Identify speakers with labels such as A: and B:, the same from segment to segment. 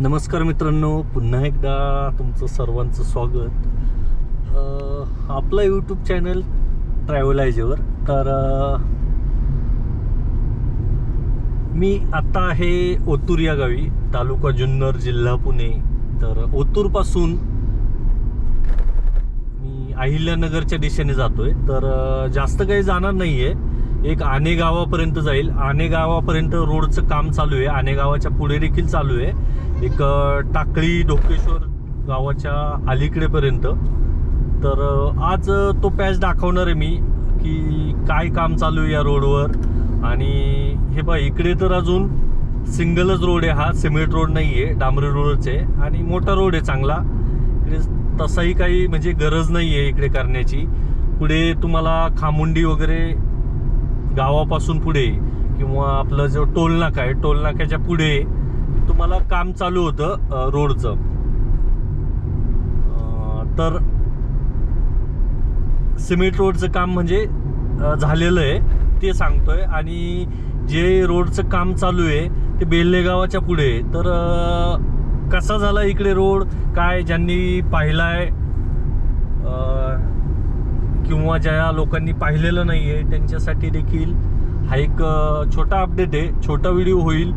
A: नमस्कार मित्रांनो, पुन्हा एकदा तुमचं सर्वांचं स्वागत आपलं यूट्यूब चॅनल ट्रॅव्हलायजवर. तर मी आत्ता आहे ओतूर या गावी, तालुका जुन्नर, जिल्हा पुणे. तर ओतूरपासून मी अहिल्यानगरच्या दिशेने जातोय. तर जास्त काही जाणार नाही आहे, एक आणे गावापर्यंत जाईल. आणे गावापर्यंत रोडचं काम चालू आहे, आणे गावाच्या पुढे देखील चालू आहे, एक टाकळी ढोकेश्वर गावाच्या अलीकडेपर्यंत. तर आज तो पॅच दाखवणार आहे मी की काय काम चालू आहे या रोडवर. आणि हे बघा, इकडे तर अजून सिंगलच रोड आहे, हा सिमेंट रोड नाही आहे, डांबरी रोडच आहे आणि मोठा रोड आहे चांगला. इकडे तसाही काही म्हणजे गरज नाही आहे इकडे करण्याची. पुढे तुम्हाला खामुंडी वगैरे गावापासून पुढे किंवा आपलं जो टोल नाका आहे, टोल नाक्याच्या पुढे तुम्हाला काम चालू होतं रोडचं. तर सिमेंट रोडचं काम म्हणजे झालेलं आहे ते सांगतोय. आणि जे रोडचं काम चालू आहे ते बेल्ले गावाच्या पुढे. तर कसा झाला इकडे रोड, काय ज्यांनी पाहिलाय किंवा ज्या लोकांनी पाहिलेलं नाही आहे त्यांच्यासाठी देखील हा एक छोटा अपडेट आहे, छोटा व्हिडिओ होईल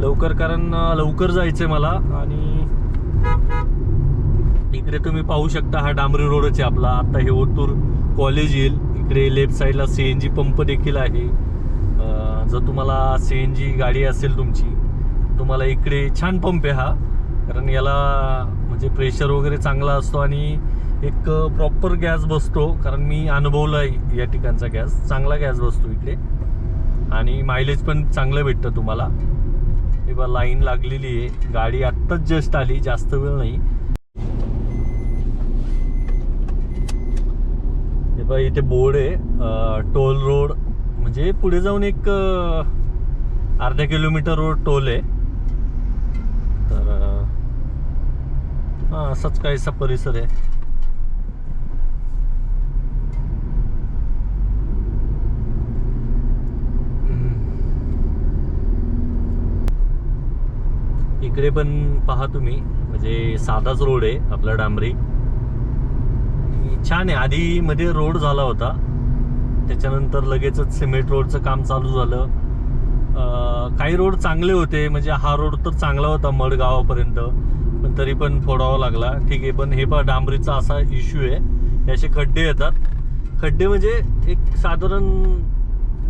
A: लवकर, कारण लवकर जायचं आहे मला. आणि इकडे तुम्ही पाहू शकता, हा डांबरी रोडच आहे आपला. आता हे ओतूर कॉलेज येईल, इकडे लेफ्ट साईडला CNG पंप देखील आहे. जर तुम्हाला CNG गाडी असेल तुमची, तुम्हाला इकडे छान पंप आहे हा, कारण याला म्हणजे प्रेशर वगैरे चांगला असतो आणि एक प्रॉपर गॅस बसतो. कारण मी अनुभवला आहे या ठिकाणचा गॅस, चांगला गॅस बसतो इकडे आणि मायलेज पण चांगलं भेटतं तुम्हाला. हे बघा, लाईन लागलेली आहे, गाडी आत्ताच जस्ट आली, जास्त वेळ नाही. हे बघा, इथे बोर्ड आहे टोल रोड, म्हणजे पुढे जाऊन एक अर्धा किलोमीटर रोड टोल आहे. तर हां, असाच काहीसा परिसर आहे. इकडे पण पहा तुम्ही, म्हणजे साधाच रोड आहे आपला, डांबरी छान आहे. आधी मध्ये रोड झाला होता, त्याच्यानंतर लगेचच सिमेंट रोडचं काम चालू झालं. काही रोड चांगले होते, म्हणजे हा रोड तर चांगला होता मडगावापर्यंत, पण तरी पण फोडावा लागला. ठीक आहे, पण हे पण डांबरीचा असा इश्यू आहे, हे असे खड्डे येतात. खड्डे म्हणजे एक साधारण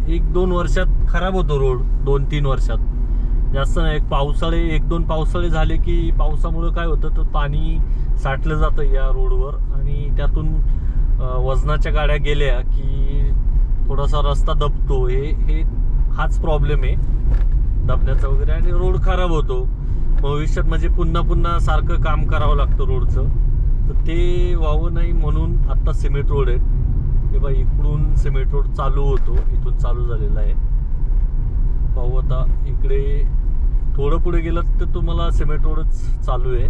A: 1-2 वर्षात खराब होतो रोड, 2-3 वर्षात, जास्त नाही. एक पावसाळे, 1-2 पावसाळे झाले की पावसामुळे काय होतं, तर पाणी साठलं जातं या रोडवर आणि त्यातून वजनाच्या गाड्या गेल्या की थोडासा रस्ता दबतो. हे हाच प्रॉब्लेम आहे, दबण्याचा वगैरे, आणि रोड खराब होतो भविष्यात. म्हणजे पुन्हा सारखं काम करावं लागतं रोडचं, तर ते व्हावं नाही म्हणून आत्ता सिमेंट रोड आहेत. हे बघा, इकडून सिमेंट रोड चालू होतो, इथून चालू झालेला आहे. पाहू आता, इकडे थोडं पुढे गेलं तर तुम्हाला सिमेंट रोडच चालू आहे.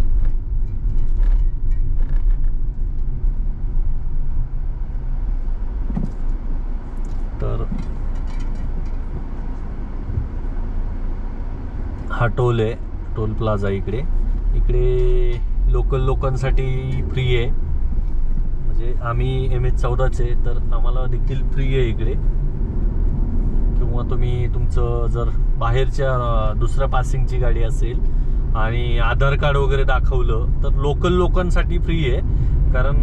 A: तर हा टोल आहे, टोल प्लाझा. इकडे लोकल लोकांसाठी फ्री आहे, म्हणजे आम्ही MH14चे, तर आम्हाला देखील फ्री आहे इकडे. किंवा तुम्ही तुमचं जर बाहेरच्या दुसऱ्या पासिंगची गाडी असेल आणि आधार कार्ड वगैरे दाखवलं तर लोकल लोकांसाठी फ्री आहे. कारण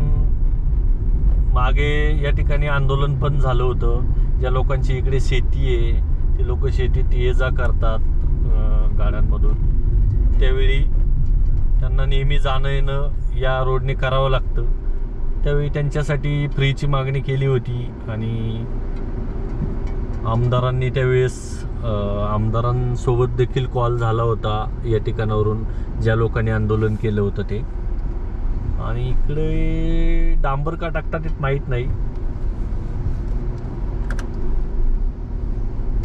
A: मागे या ठिकाणी आंदोलन पण झालं होतं. ज्या लोकांची इकडे शेती आहे, ते लोक शेतीत ये जा करतात गाड्यांमधून, त्यावेळी त्यांना नेहमी जाणं येणं या रोडने करावं लागतं. त्यावेळी त्यांच्यासाठी फ्रीची मागणी केली होती आणि आमदारांनी त्यावेळेस आमदारांसोबत देखील कॉल झाला होता या ठिकाणावरून, ज्या लोकांनी आंदोलन केलं होतं ते. आणि इकडे डांबर का टाकतात ते माहीत नाही,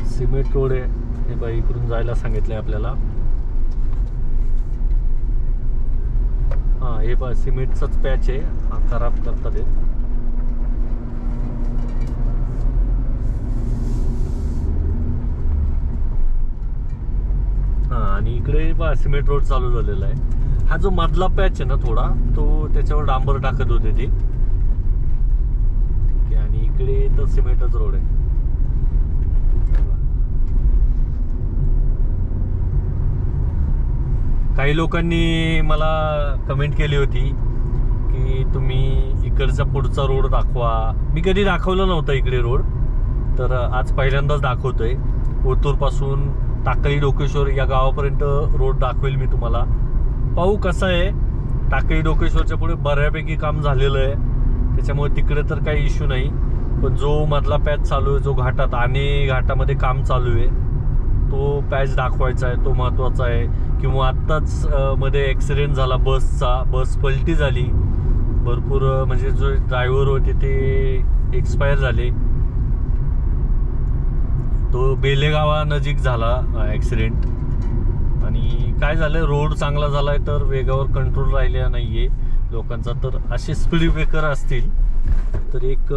A: सिमेंट रोड आहे. हे बाई, इकडून जायला सांगितलंय आपल्याला. हां, हे बा सिमेंटचाच पॅच आहे, हा खराब करतात हे. आणि इकडे बा सिमेंट रोड चालू झालेला आहे. हा जो मधला पॅच आहे ना थोडा, तो त्याच्यावर डांबर टाकत होते ते, आणि इकडे तर सिमेंटच रोड आहे. काही लोकांनी मला कमेंट केली होती की तुम्ही इकडचा पुढचा रोड दाखवा. मी कधी दाखवलं नव्हतं इकडे रोड, तर आज पहिल्यांदाच दाखवतोय. ओतूरपासून टाकळी डोकेश्वर या गावापर्यंत रोड दाखवेल मी तुम्हाला. पाहू कसं आहे. टाकळी डोकेश्वरच्या पुढे बऱ्यापैकी काम झालेलं आहे, त्याच्यामुळे तिकडे तर काही इश्यू नाही. पण जो मधला पॅच चालू आहे, जो घाटात आणि घाटामध्ये काम चालू आहे, तो पॅच दाखवायचा आहे, तो महत्त्वाचा आहे. किंवा आत्ताच मध्ये ॲक्सिडेंट झाला बसचा, बस पलटी झाली, भरपूर म्हणजे जो ड्रायव्हर होते ते एक्सपायर झाले. तो बेलेगावानजीक झाला ॲक्सिडेंट. आणि काय झालं, रोड चांगला झाला आहे तर वेगावर कंट्रोल राहिलेला नाही आहे लोकांचा. तर असे स्पीड ब्रेकर असतील तर एक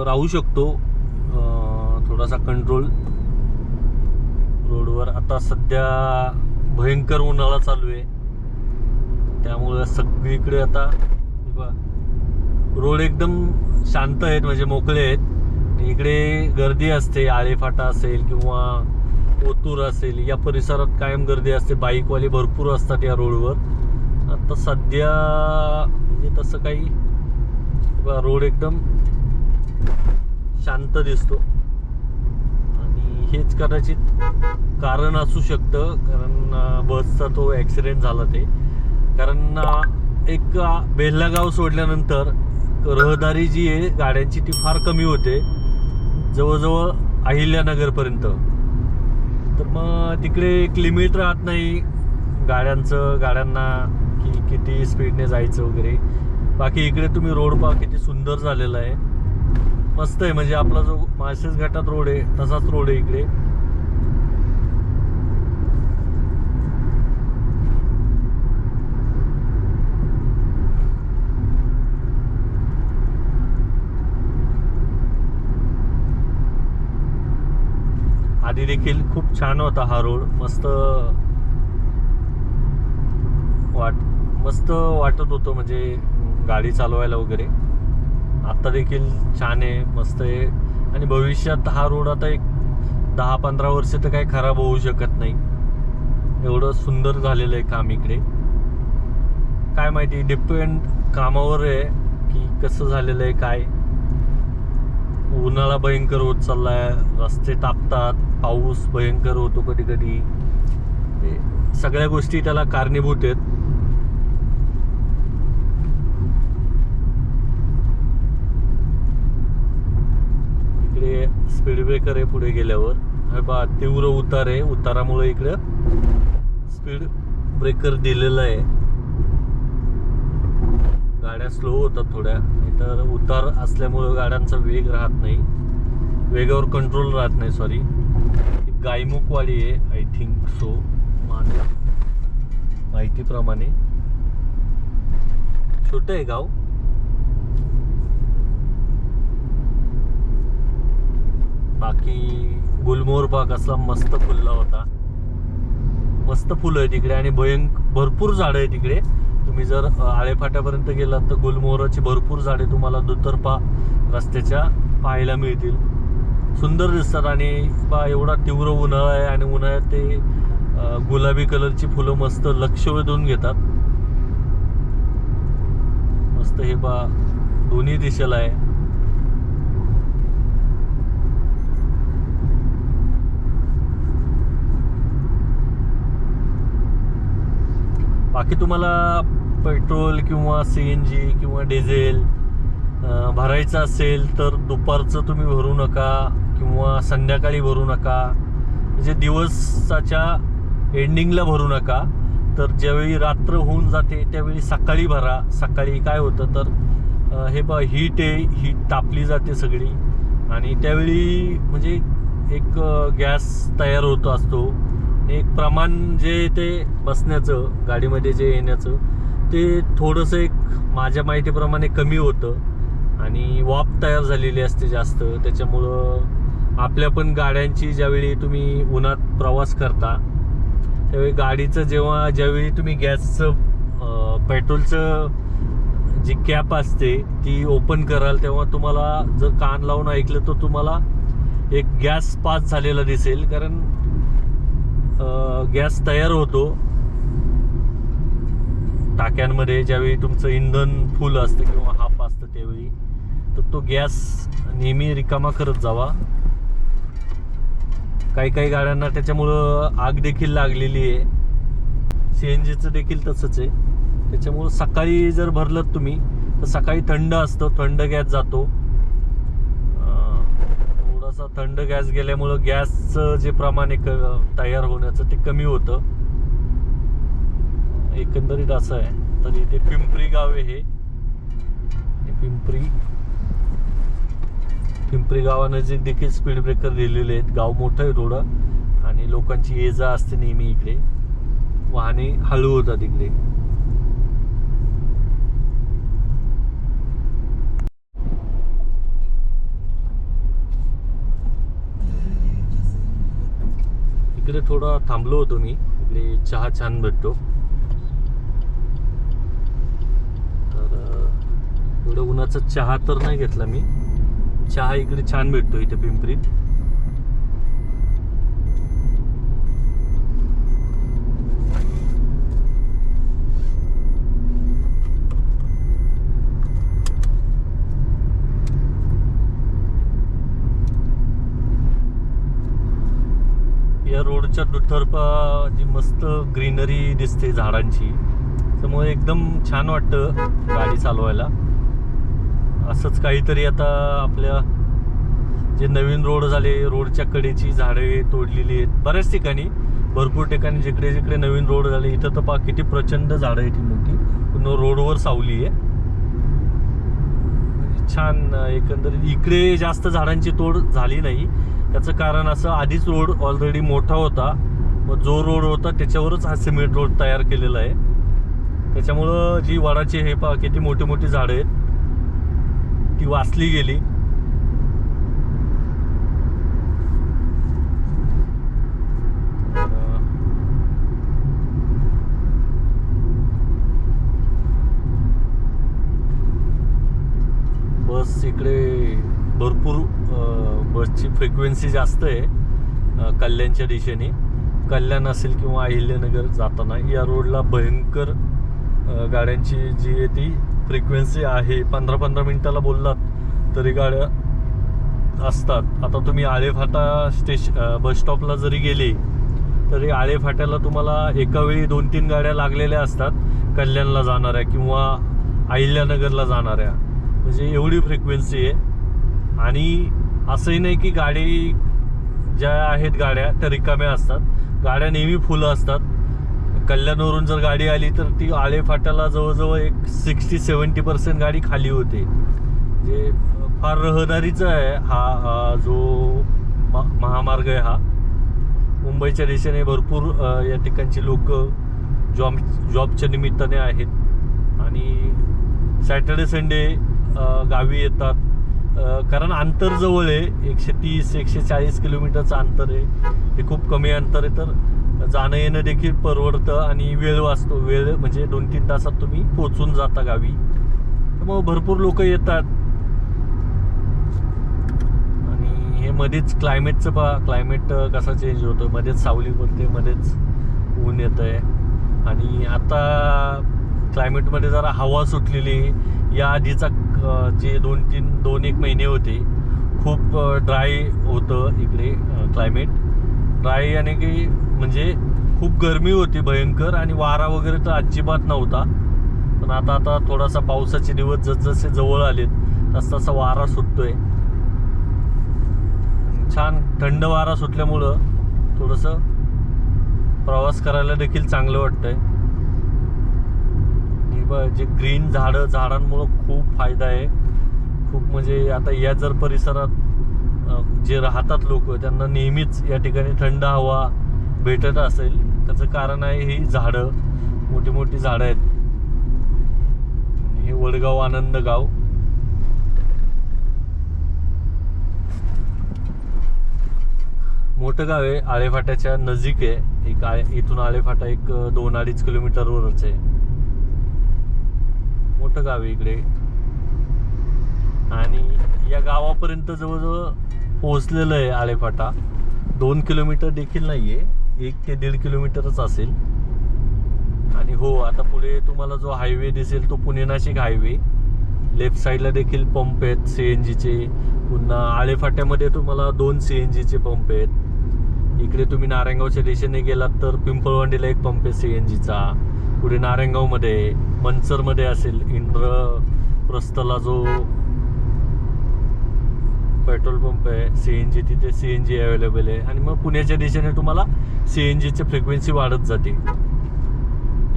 A: राहू शकतो थोडासा कंट्रोल रोडवर. आता सध्या भयंकर उन्हाळा चालू आहे, त्यामुळे सगळीकडे आता रोड एकदम शांत आहेत, म्हणजे मोकळे आहेत. इकडे गर्दी असते, आळेफाटा असेल किंवा ओतूर असेल, या परिसरात कायम गर्दी असते. बाईकवाले भरपूर असतात या रोडवर. आता सध्या म्हणजे तसं काही रोड एकदम शांत दिसतो. आणि हेच कदाचित कारण असू शकतं, कारण बसचा तो ॲक्सिडेंट झाला ते. कारण एक बेल्लागाव सोडल्यानंतर रहदारी जी आहे गाड्यांची ती फार कमी होते, जवळजवळ अहिल्यानगरपर्यंत. तर मग तिकडे एक लिमिट राहत नाही गाड्यांना की किती स्पीडने जायचं वगैरे. बाकी इकडे तुम्ही रोड पहा किती सुंदर झालेला आहे, मस्त आहे. म्हणजे आपला जो माळशेज घाटात रोड आहे तसाच रोड आहे इकडे. आधी देखील खूप छान होता हा रोड, मस्त वाटत होतं म्हणजे गाडी चालवायला वगैरे. आता देखील छान आहे, मस्त आहे. आणि भविष्यात हा रोड आता एक 10-15 वर्ष तर काही खराब होऊ शकत नाही, एवढं सुंदर झालेलं आहे काम इकडे. काय माहिती, डिपेंड कामावर आहे की कसं झालेलं आहे काय. उन्हाळा भयंकर होत चाललाय, रस्ते तापतात, पाऊस भयंकर होतो कधी कधी. सगळ्या गोष्टी त्याला कारणीभूत आहेत. इकडे स्पीड ब्रेकर आहे पुढे गेल्यावर, हे पहा तीव्र उतार आहे, उतारामुळे इकडे स्पीड ब्रेकर दिलेलं आहे. गाड्या स्लो होतात थोड्या, तर उतार असल्यामुळे गाड्यांचा वेग राहत नाही, वेगावर कंट्रोल राहत नाही. सॉरी, गायमुखवाडी आहे आय थिंक सो, माझ्या माहितीप्रमाणे. छोटं आहे गाव. बाकी गुलमोहर बाग असला मस्त फुलला होता, मस्त फुलं आहे तिकडे. आणि भरपूर झाडं आहे तिकडे. तुम्ही जर आळेफाट्यापर्यंत गेलात तर गुलमोहराची भरपूर झाडे तुम्हाला दुतर्फा रस्त्याच्या पाहायला मिळतील, सुंदर दिसतात. आणि बा एवढा तीव्र उन्हाळा आहे आणि उन्हाळ्यात ते गुलाबी कलरची फुलं मस्त लक्ष वेधून घेतात. मस्त हे बा दोन्ही दिशेला आहे. बाकी तुम्हाला पेट्रोल किंवा CNG किंवा डिझेल भरायचं असेल तर दुपारचं तुम्ही भरू नका किंवा संध्याकाळी भरू नका, म्हणजे दिवसाच्या एंडिंगला भरू नका. तर ज्यावेळी रात्र होऊन जाते त्यावेळी सकाळी भरा. सकाळी काय होतं तर हे बा हीट आहे, हीट तापली जाते सगळी, आणि त्यावेळी म्हणजे एक गॅस तयार होत असतो. एक प्रमाण जे ते बसण्याचं, गाडीमध्ये जे येण्याचं, ते थोडंसं एक माझ्या माहितीप्रमाणे कमी होतं आणि वाफ तयार झालेली असते जास्त. त्याच्यामुळं आपल्या पण गाड्यांची ज्यावेळी तुम्ही उन्हात प्रवास करता त्यावेळी गाडीचं ज्यावेळी तुम्ही गॅसचं पेट्रोलचं जी कॅप असते ती ओपन कराल तेव्हा तुम्हाला जर कान लावून ऐकलं तर तुम्हाला एक गॅस पास झालेला दिसेल. कारण गॅस तयार होतो टाक्यांमध्ये ज्यावेळी तुमचं इंधन फुल असतं किंवा हाफ असतं त्यावेळी. तर तो गॅस नेहमी रिकामा करत जावा. काही गाड्यांना त्याच्यामुळं आग देखील लागलेली आहे. CNGचं देखील तसंच आहे. त्याच्यामुळं सकाळी जर भरलं तुम्ही तर सकाळी थंड असतं, थंड गॅस जातो. थोडासा थंड गॅस गेल्यामुळं गॅसचं जे प्रमाण तयार होण्याचं ते कमी होतं. एकंदरीत असं आहे. तर इथे पिंपरी गाव आहे. हे पिंपरी गावानजीक देखील स्पीड ब्रेकर लिहिलेले आहेत. गाव मोठं आहे थोडं आणि लोकांची ये जा असते नेहमी इकडे. वाहने हळू होतात इकडे. इकडे थोडा थांबलो होतो मी. इकडे चहा छान भेटतो. तर एवढं उन्हाचा चहा तर नाही घेतला मी. चहा इकडे छान भेटतो इथे पिंपरीत. या रोडच्या दुतर्फा जी मस्त ग्रीनरी दिसते झाडांची, त्यामुळे एकदम छान वाटतं गाडी चालवायला. असंच काहीतरी आता आपल्या जे नवीन रोड झाले, रोडच्या कडेची झाडे तोडलेली आहेत बऱ्याच ठिकाणी. भरपूर ठिकाणी जिकडे जिकडे नवीन रोड झाले इथं तर किती प्रचंड झाडं आहे ती मोठी. पुन्हा रोडवर सावली आहे. छान एकंदरीत इकडे जास्त झाडांची तोड झाली नाही. त्याचं कारण असं, आधीच रोड ऑलरेडी मोठा होता. मग जो रोड होता त्याच्यावरच हा सिमेंट रोड तयार केलेला आहे. त्याच्यामुळं जी वडाची हे किती मोठी मोठी झाडं आहेत ती वाचली गेली. बस इकडे भरपूर बसची फ्रिक्वेन्सी जास्त आहे कल्याणच्या दिशेने. कल्याण असेल किंवा अहिल्यानगर जाताना या रोडला भयंकर गाड्यांची जी आहे ती फ्रिक्वेन्सी आहे. 15-15 मिनिटाला बोललात तरी गाड्या असतात. आता तुम्ही आळेफाटा बस स्टॉपला जरी गेले तरी आळेफाट्याला तुम्हाला एका वेळी 2-3 गाड्या लागलेल्या असतात कल्याणला जाणाऱ्या किंवा अहिल्यानगरला जाणाऱ्या. म्हणजे एवढी फ्रिक्वेन्सी आहे. आणि असंही नाही की गाडी ज्या आहेत गाड्या त्या रिकाम्या असतात. गाड्या नेहमी फुलं असतात. कल्याणवरून जर गाडी आली तर ती आळेफाट्याला जवळजवळ एक 60-70% गाडी खाली होते. म्हणजे फार रहदारीचा आहे हा जो महामार्ग आहे. हा मुंबईच्या दिशेने भरपूर या ठिकाणची लोक जॉबच्या निमित्ताने आहेत आणि सॅटर्डे संडे गावी येतात. कारण अंतर जवळ आहे. 130-140 किलोमीटरचं अंतर आहे. हे खूप कमी अंतर आहे. तर जाणं येणं देखील परवडतं आणि वेळ वाचतो. वेळ म्हणजे 2-3 तासात तुम्ही पोचून जाता गावी. त्यामुळे भरपूर लोक येतात. आणि हे मध्येच क्लायमेटचं क्लायमेट कसा चेंज होतो. मध्येच सावली पडते, मध्येच ऊन येतं आहे. आणि आता क्लायमेटमध्ये जरा हवा सुटलेली. या आधीचा जे 2-1 महिने होते खूप ड्राय होतं इकडे क्लायमेट. ड्राय आणि की म्हणजे खूप गरमी होती भयंकर आणि वारा वगैरे तर अजिबात नव्हता. पण आता थोडासा पावसाचे दिवस जसजसे जवळ आलेत तसतसा वारा सुटतोय. छान थंड वारा सुटल्यामुळं थोडंसं प्रवास करायला देखील चांगलं वाटतंय. जे ग्रीन झाडांमुळं खूप फायदा आहे. खूप म्हणजे आता या जर परिसरात जे राहतात लोक त्यांना नेहमीच या ठिकाणी थंड हवा भेटत असेल. त्याचं कारण आहे ही झाडं, मोठी मोठी झाडं आहेत. हे वडगाव आनंद गाव. मोठं गाव आहे, आळेफाट्याच्या नजीक आहे. इथून आळेफाटा एक 2-2.5 किलोमीटरवरच आहे. मोठं गाव आहे इकडे. आणि या गावापर्यंत जवळजवळ पोहोचलेलं आहे आळेफाटा. 2 किलोमीटर देखील नाहीये, 1 ते 1.5 किलोमीटरच असेल. आणि हो, आता पुढे तुम्हाला जो हायवे दिसेल तो पुणे नाशिक हायवे. लेफ्ट साईडला देखील पंप आहेत CNGचे. पुन्हा आळेफाट्यामध्ये तुम्हाला 2 CNGचे पंप आहेत. इकडे तुम्ही नारायणगावच्या दिशेने गेलात तर पिंपळवंडीला एक पंप आहे CNGचा. पुढे नारायणगावमध्ये, मनसरमध्ये असेल, इंद्रप्रस्थला जो पेट्रोल पंप आहे CNG, तिथे CNG अवेलेबल आहे. आणि मग पुण्याच्या दिशेने तुम्हाला CNGची फ्रिक्वेन्सी वाढत जाते.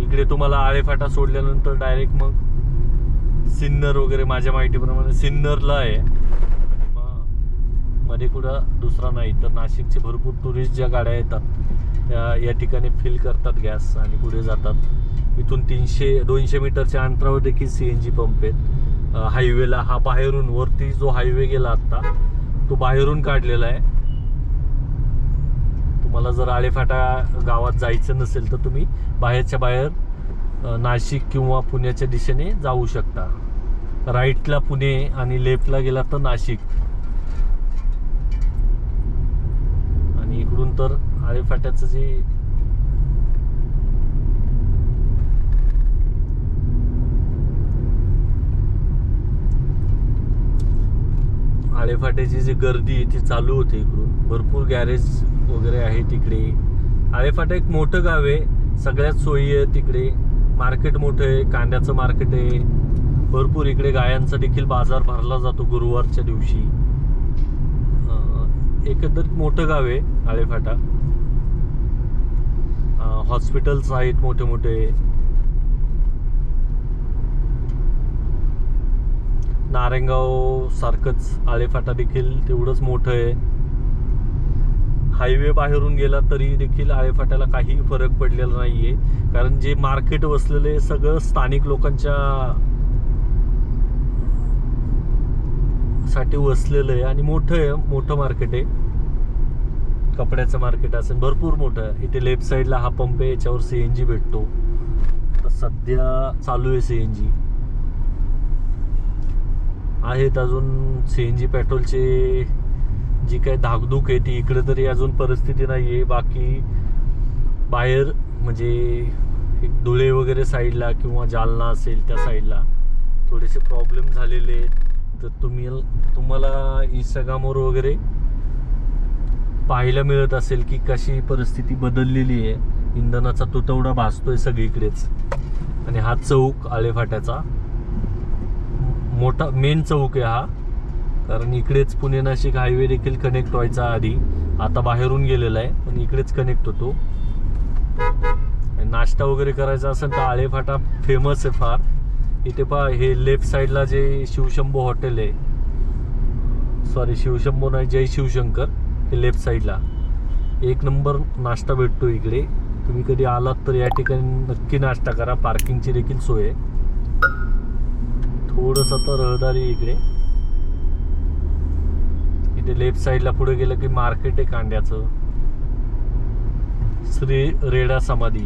A: इकडे तुम्हाला आळेफाटा सोडल्यानंतर डायरेक्ट मग सिन्नर वगैरे, माझ्या माहितीप्रमाणे सिन्नरला आहे. मग मध्ये कुठं दुसरा नाही. तर नाशिकचे भरपूर टुरिस्ट ज्या गाड्या येतात त्या या ठिकाणी फिल करतात गॅस आणि पुढे जातात. इथून 300-200 मीटरच्या अंतरावर देखील CNG पंप आहेत. हायवेला हा बाहेरून, वरती जो हायवे गेला आत्ता तो बाहेरून काढलेला आहे. तुम्हाला जर आळेफाटा गावात जायचं नसेल तर तुम्ही बाहेरच्या बाहेर नाशिक किंवा पुण्याच्या दिशेने जाऊ शकता. राईटला पुणे आणि लेफ्टला गेला तर नाशिक. आणि इकडून तर आळेफाट्याचं जे आळेफाट्याची जी गर्दी आहे ती चालू होते. इकडून भरपूर गॅरेज वगैरे आहे तिकडे. आळेफाटा एक मोठं गाव आहे, सगळ्यात सोयी आहे तिकडे. मार्केट मोठं आहे, कांद्याचं मार्केट आहे भरपूर. इकडे गायांचा देखील बाजार भरला जातो गुरुवारच्या दिवशी. एकंदरीत मोठं गाव आहे आळेफाटा. हॉस्पिटल्स आहेत मोठे मोठे. नारायणगाव सारखंच आळेफाटा देखील तेवढंच मोठं आहे. हायवे बाहेरून गेला तरी देखील आळेफाट्याला काही फरक पडलेला नाहीये, कारण जे मार्केट वसलेले सगळं स्थानिक लोकांच्या साठी वसलेलं आहे. आणि मोठं मार्केट आहे. कपड्याचं मार्केट असेल, भरपूर मोठं आहे. इथे लेफ्ट साईडला हा पंप आहे, याच्यावर CNG भेटतो. तर सध्या चालू आहे CNG. आहेत अजून CNG पेट्रोलचे जी काही धाकधूक आहे ती इकडे तरी अजून परिस्थिती नाही आहे. बाकी बाहेर म्हणजे एक धुळे वगैरे साईडला किंवा जालना असेल त्या साईडला थोडेसे प्रॉब्लेम झालेले आहेत. तर तुम्हाला इंस्टाग्रामवर वगैरे पाहायला मिळत असेल की कशी परिस्थिती बदललेली आहे. इंधनाचा तुटवडा भासतोय सगळीकडेच. आणि हा चौक आळेफाट्याचा मोठा मेन चौक आहे हा, कारण इकडेच पुणे नाशिक हायवे देखील कनेक्ट व्हायचा आधी. आता बाहेरून गेलेला आहे पण इकडेच कनेक्ट होतो. नाश्ता वगैरे करायचा असेल तर आळेफाटा फेमस आहे फार. इथे पहा, हे लेफ्ट साईडला जे शिवशंभो हॉटेल आहे, सॉरी शिवशंभो नाही, जय शिवशंकर, हे लेफ्ट साईडला एक नंबर नाश्ता भेटतो इकडे. तुम्ही कधी आलात तर या ठिकाणी नक्की नाश्ता करा. पार्किंगची देखील सोय आहे. थोडंसं तर रहदारी इकडे. इथे लेफ्ट साईडला पुढे गेलं की मार्केट आहे कांद्याचं. श्री रेडा समाधी.